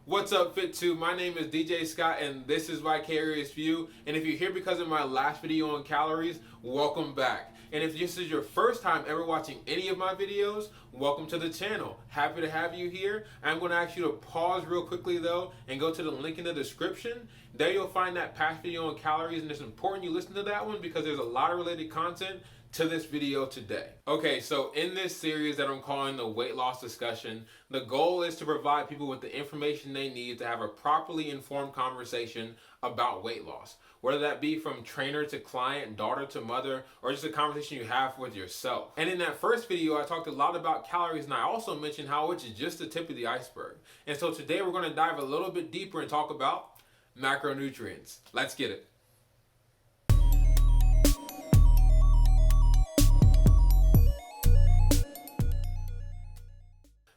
What's up, Fit2? My name is DJ Scott, and this is Vicarious View. And if you're here because of my last video on calories, welcome back. And if this is your first time ever watching any of my videos, welcome to the channel. Happy to have you here. I'm going to ask you to pause real quickly though and go to the link in the description. There you'll find that past video on calories, and it's important you listen to that one because there's a lot of related content to this video today. Okay, so in this series that I'm calling the weight loss discussion, the goal is to provide people with the information they need to have a properly informed conversation about weight loss, whether that be from trainer to client, daughter to mother, or just a conversation you have with yourself. And in that first video, I talked a lot about calories, and I also mentioned how it's just the tip of the iceberg. And so today we're going to dive a little bit deeper and talk about macronutrients. Let's get it.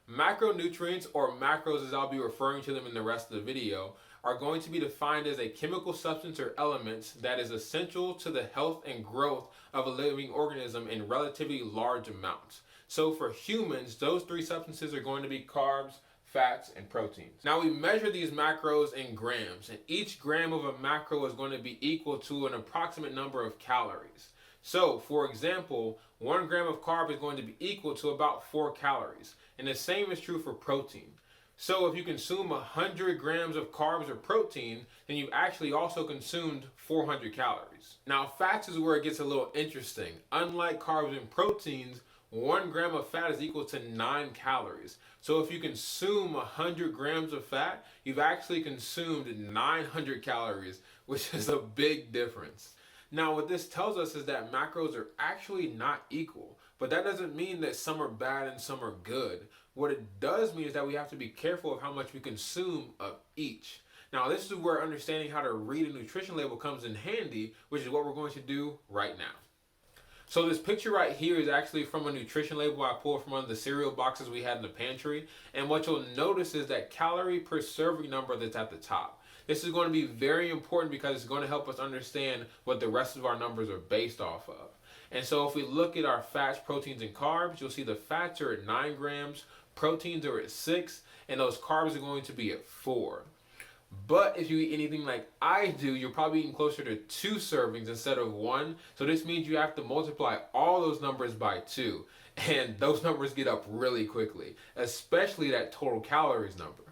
Macronutrients, or macros as I'll be referring to them in the rest of the video, are going to be defined as a chemical substance or element that is essential to the health and growth of a living organism in relatively large amounts. So for humans, those three substances are going to be carbs, fats, and proteins. Now we measure these macros in grams, and each gram of a macro is going to be equal to an approximate number of calories. So, for example, 1 gram of carb is going to be equal to about 4 calories. And the same is true for protein. So if you consume 100 grams of carbs or protein, then you've actually also consumed 400 calories. Now, fats is where it gets a little interesting. Unlike carbs and proteins, 1 gram of fat is equal to 9 calories. So if you consume 100 grams of fat, you've actually consumed 900 calories, which is a big difference. Now, what this tells us is that macros are actually not equal, but that doesn't mean that some are bad and some are good. What it does mean is that we have to be careful of how much we consume of each. Now, this is where understanding how to read a nutrition label comes in handy, which is what we're going to do right now. So this picture right here is actually from a nutrition label I pulled from one of the cereal boxes we had in the pantry. And what you'll notice is that calorie per serving number that's at the top. This is going to be very important because it's going to help us understand what the rest of our numbers are based off of. And so if we look at our fats, proteins, and carbs, you'll see the fats are at 9 grams, proteins are at 6, and those carbs are going to be at 4. But if you eat anything like I do, you're probably eating closer to 2 servings instead of 1. So this means you have to multiply all those numbers by 2. And those numbers get up really quickly, especially that total calories number.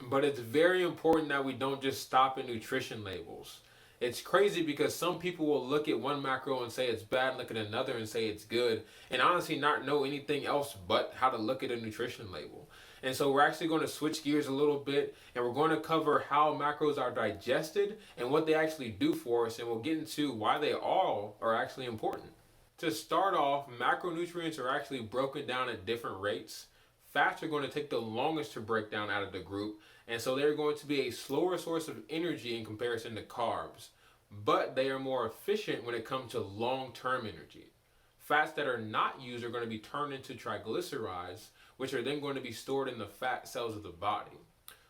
But it's very important that we don't just stop at nutrition labels. It's crazy because some people will look at one macro and say it's bad, look at another and say it's good, and honestly not know anything else but how to look at a nutrition label. And so we're actually going to switch gears a little bit, and we're going to cover how macros are digested and what they actually do for us, and we'll get into why they all are actually important. To start off, macronutrients are actually broken down at different rates. Fats are going to take the longest to break down out of the group, and so they're going to be a slower source of energy in comparison to carbs, but they are more efficient when it comes to long-term energy. Fats that are not used are going to be turned into triglycerides, which are then going to be stored in the fat cells of the body.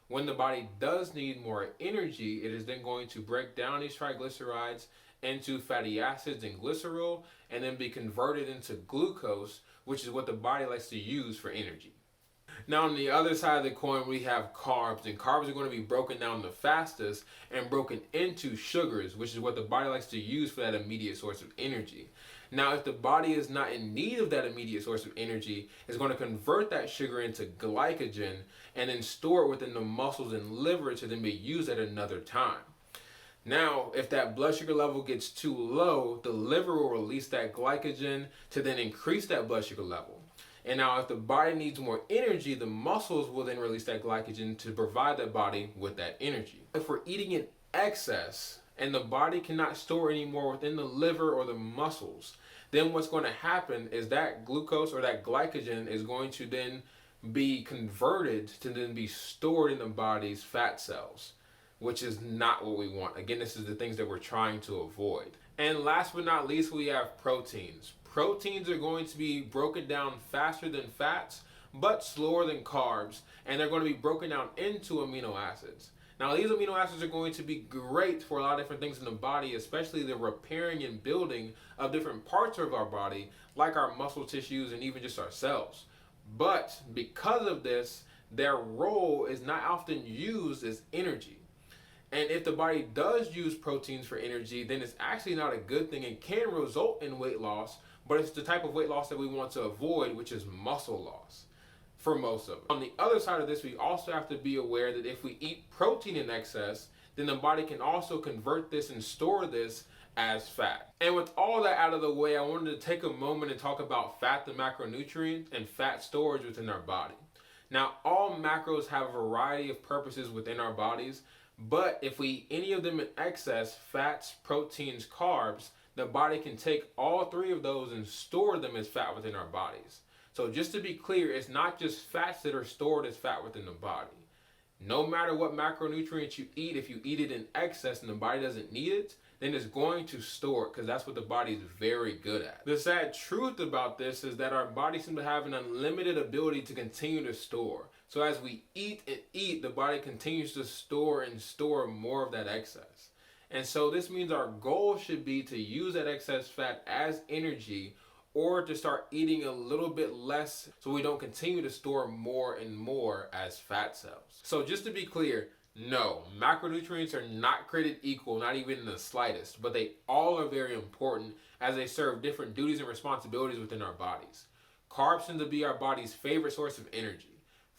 When the body does need more energy, it is then going to break down these triglycerides into fatty acids and glycerol, and then be converted into glucose, which is what the body likes to use for energy. Now on the other side of the coin, we have carbs, and carbs are going to be broken down the fastest and broken into sugars, which is what the body likes to use for that immediate source of energy. Now, if the body is not in need of that immediate source of energy, it's going to convert that sugar into glycogen and then store it within the muscles and liver to then be used at another time. Now, if that blood sugar level gets too low, the liver will release that glycogen to then increase that blood sugar level. And now if the body needs more energy, the muscles will then release that glycogen to provide the body with that energy. If we're eating in excess and the body cannot store any more within the liver or the muscles, then what's going to happen is that glucose or that glycogen is going to then be converted to then be stored in the body's fat cells, which is not what we want. Again, this is the things that we're trying to avoid. And last but not least, we have proteins. Proteins are going to be broken down faster than fats, but slower than carbs, and they're going to be broken down into amino acids. Now, these amino acids are going to be great for a lot of different things in the body, especially the repairing and building of different parts of our body, like our muscle tissues and even just our cells. But because of this, their role is not often used as energy. And if the body does use proteins for energy, then it's actually not a good thing and can result in weight loss, but it's the type of weight loss that we want to avoid, which is muscle loss for most of it. On the other side of this, we also have to be aware that if we eat protein in excess, then the body can also convert this and store this as fat. And with all that out of the way, I wanted to take a moment and talk about fat, the macronutrient, and fat storage within our body. Now, all macros have a variety of purposes within our bodies, but if we eat any of them in excess, fats, proteins, carbs, the body can take all three of those and store them as fat within our bodies. So just to be clear, it's not just fats that are stored as fat within the body. No matter what macronutrients you eat, if you eat it in excess and the body doesn't need it, then it's going to store it because that's what the body is very good at. The sad truth about this is that our bodies seem to have an unlimited ability to continue to store. So as we eat and eat, the body continues to store and store more of that excess. And so this means our goal should be to use that excess fat as energy, or to start eating a little bit less so we don't continue to store more and more as fat cells. So just to be clear, no, macronutrients are not created equal, not even in the slightest, but they all are very important as they serve different duties and responsibilities within our bodies. Carbs tend to be our body's favorite source of energy.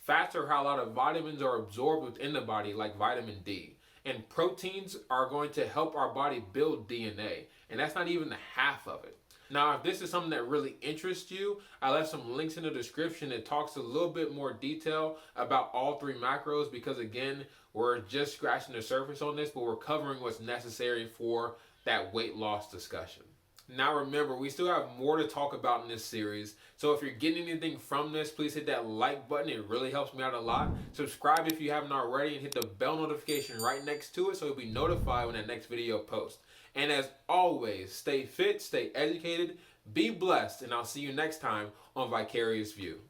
Fats are how a lot of vitamins are absorbed within the body, like vitamin D. And proteins are going to help our body build DNA, and that's not even the half of it. Now, if this is something that really interests you, I left some links in the description that talks a little bit more detail about all three macros because, again, we're just scratching the surface on this, but we're covering what's necessary for that weight loss discussion. Now, remember, we still have more to talk about in this series, so if you're getting anything from this, please hit that like button. It really helps me out a lot. Subscribe if you haven't already, and hit the bell notification right next to it so you'll be notified when that next video posts. And as always, stay fit, stay educated, be blessed, and I'll see you next time on Vicarious View.